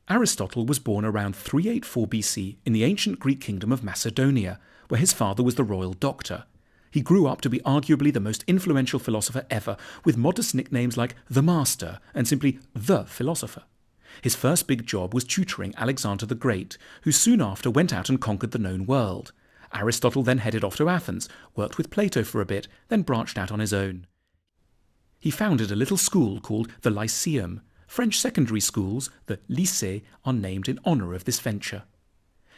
Aristotle was born around 384 BC in the ancient Greek kingdom of Macedonia, where his father was the royal doctor. He grew up to be arguably the most influential philosopher ever, with modest nicknames like the Master and simply the Philosopher. His first big job was tutoring Alexander the Great, who soon after went out and conquered the known world. Aristotle then headed off to Athens, worked with Plato for a bit, then branched out on his own. He founded a little school called the Lyceum. French secondary schools, the lycées, are named in honour of this venture.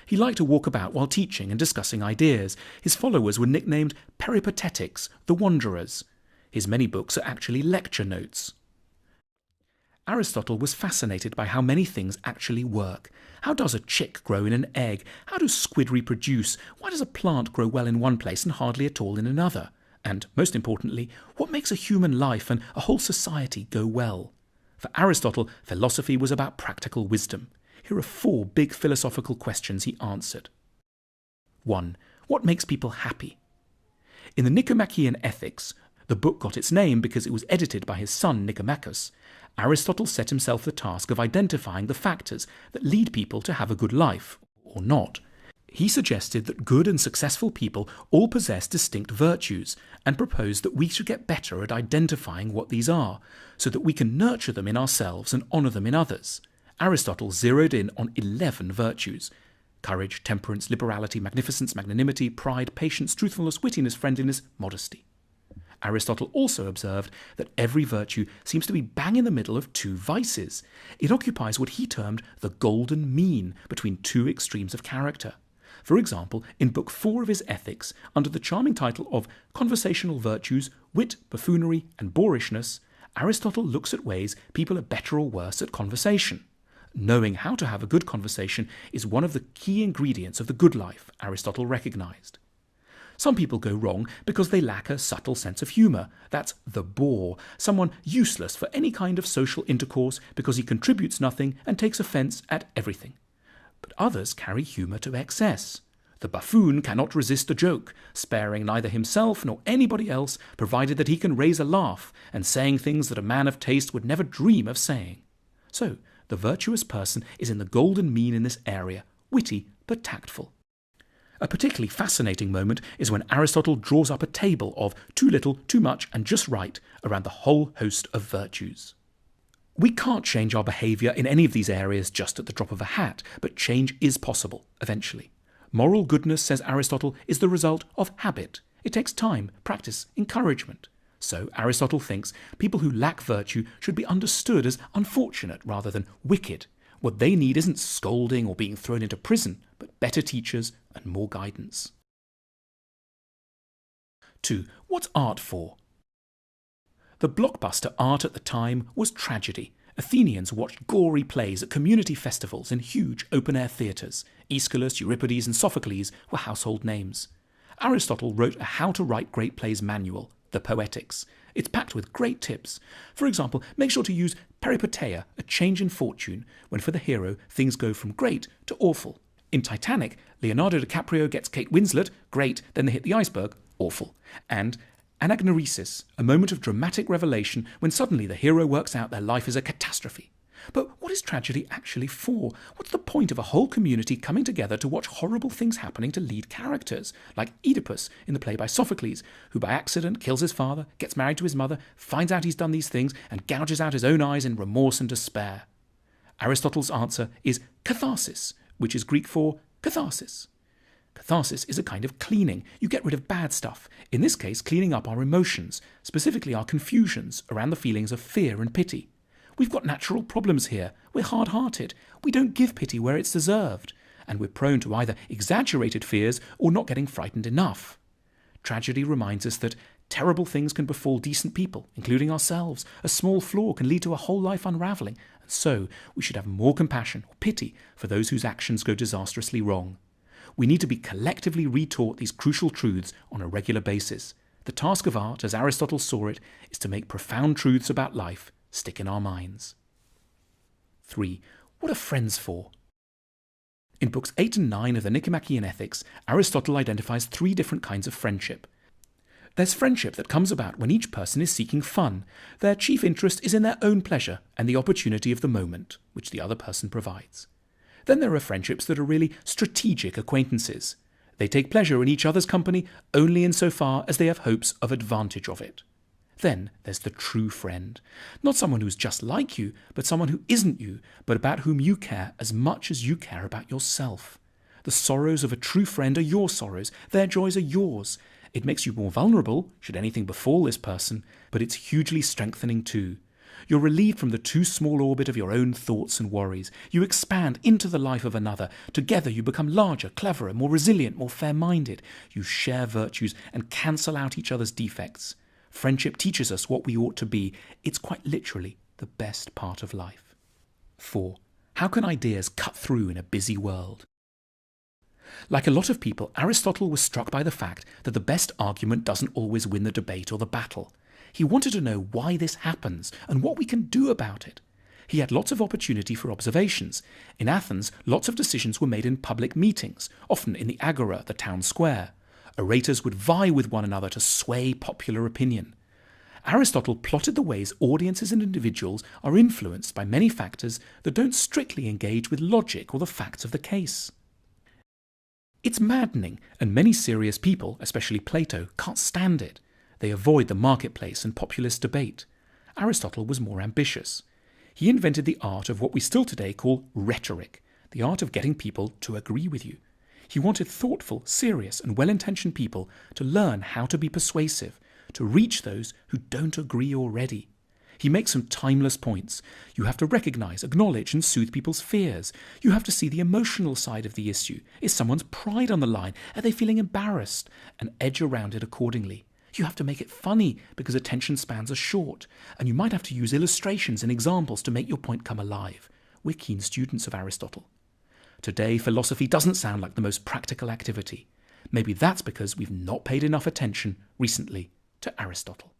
He liked to walk about while teaching and discussing ideas. His followers were nicknamed Peripatetics, the Wanderers. His many books are actually lecture notes. Aristotle was fascinated by how many things actually work. How does a chick grow in an egg? How do squid reproduce? Why does a plant grow well in one place and hardly at all in another? And, most importantly, what makes a human life and a whole society go well? For Aristotle, philosophy was about practical wisdom. Here are 4 big philosophical questions he answered. 1. What makes people happy? In the Nicomachean Ethics, the book got its name because it was edited by his son Nicomachus, Aristotle set himself the task of identifying the factors that lead people to have a good life, or not. He suggested that good and successful people all possess distinct virtues, and proposed that we should get better at identifying what these are, so that we can nurture them in ourselves and honour them in others. Aristotle zeroed in on 11 virtues: courage, temperance, liberality, magnificence, magnanimity, pride, patience, truthfulness, wittiness, friendliness, modesty. Aristotle also observed that every virtue seems to be bang in the middle of 2 vices. It occupies what he termed the golden mean between 2 extremes of character. For example, in Book 4 of his Ethics, under the charming title of Conversational Virtues, Wit, Buffoonery, and Boorishness, Aristotle looks at ways people are better or worse at conversation. Knowing how to have a good conversation is one of the key ingredients of the good life, Aristotle recognized. Some people go wrong because they lack a subtle sense of humour. That's the bore, someone useless for any kind of social intercourse because he contributes nothing and takes offence at everything. But others carry humour to excess. The buffoon cannot resist a joke, sparing neither himself nor anybody else, provided that he can raise a laugh, and saying things that a man of taste would never dream of saying. So, the virtuous person is in the golden mean in this area, witty but tactful. A particularly fascinating moment is when Aristotle draws up a table of too little, too much, and just right around the whole host of virtues. We can't change our behaviour in any of these areas just at the drop of a hat, but change is possible, eventually. Moral goodness, says Aristotle, is the result of habit. It takes time, practice, encouragement. So Aristotle thinks people who lack virtue should be understood as unfortunate rather than wicked. What they need isn't scolding or being thrown into prison, but better teachers and more guidance. 2. What's art for? The blockbuster art at the time was tragedy. Athenians watched gory plays at community festivals in huge open-air theatres. Aeschylus, Euripides and Sophocles were household names. Aristotle wrote a how-to-write great plays manual, the Poetics. It's packed with great tips. For example, make sure to use peripeteia, a change in fortune, when for the hero things go from great to awful. In Titanic, Leonardo DiCaprio gets Kate Winslet, great, then they hit the iceberg, awful. And anagnorisis, a moment of dramatic revelation when suddenly the hero works out their life is a catastrophe. But what is tragedy actually for? What's the point of a whole community coming together to watch horrible things happening to lead characters, like Oedipus in the play by Sophocles, who by accident kills his father, gets married to his mother, finds out he's done these things, and gouges out his own eyes in remorse and despair? Aristotle's answer is catharsis, which is Greek for catharsis. Catharsis is a kind of cleaning. You get rid of bad stuff. In this case, cleaning up our emotions, specifically our confusions around the feelings of fear and pity. We've got natural problems here. We're hard-hearted. We don't give pity where it's deserved. And we're prone to either exaggerated fears or not getting frightened enough. Tragedy reminds us that terrible things can befall decent people, including ourselves. A small flaw can lead to a whole life unravelling. And so we should have more compassion or pity for those whose actions go disastrously wrong. We need to be collectively retaught these crucial truths on a regular basis. The task of art, as Aristotle saw it, is to make profound truths about life stick in our minds. 3. What are friends for? In books 8 and 9 of the Nicomachean Ethics, Aristotle identifies 3 different kinds of friendship. There's friendship that comes about when each person is seeking fun. Their chief interest is in their own pleasure and the opportunity of the moment, which the other person provides. Then there are friendships that are really strategic acquaintances. They take pleasure in each other's company only insofar as they have hopes of advantage of it. Then there's the true friend. Not someone who's just like you, but someone who isn't you, but about whom you care as much as you care about yourself. The sorrows of a true friend are your sorrows. Their joys are yours. It makes you more vulnerable, should anything befall this person, but it's hugely strengthening too. You're relieved from the too small orbit of your own thoughts and worries. You expand into the life of another. Together you become larger, cleverer, more resilient, more fair-minded. You share virtues and cancel out each other's defects. Friendship teaches us what we ought to be. It's quite literally the best part of life. 4. How can ideas cut through in a busy world? Like a lot of people, Aristotle was struck by the fact that the best argument doesn't always win the debate or the battle. He wanted to know why this happens and what we can do about it. He had lots of opportunity for observations. In Athens, lots of decisions were made in public meetings, often in the agora, the town square. Orators would vie with one another to sway popular opinion. Aristotle plotted the ways audiences and individuals are influenced by many factors that don't strictly engage with logic or the facts of the case. It's maddening, and many serious people, especially Plato, can't stand it. They avoid the marketplace and populist debate. Aristotle was more ambitious. He invented the art of what we still today call rhetoric, the art of getting people to agree with you. He wanted thoughtful, serious, and well-intentioned people to learn how to be persuasive, to reach those who don't agree already. He makes some timeless points. You have to recognize, acknowledge, and soothe people's fears. You have to see the emotional side of the issue. Is someone's pride on the line? Are they feeling embarrassed? And edge around it accordingly. You have to make it funny because attention spans are short. And you might have to use illustrations and examples to make your point come alive. We're keen students of Aristotle. Today, philosophy doesn't sound like the most practical activity. Maybe that's because we've not paid enough attention recently to Aristotle.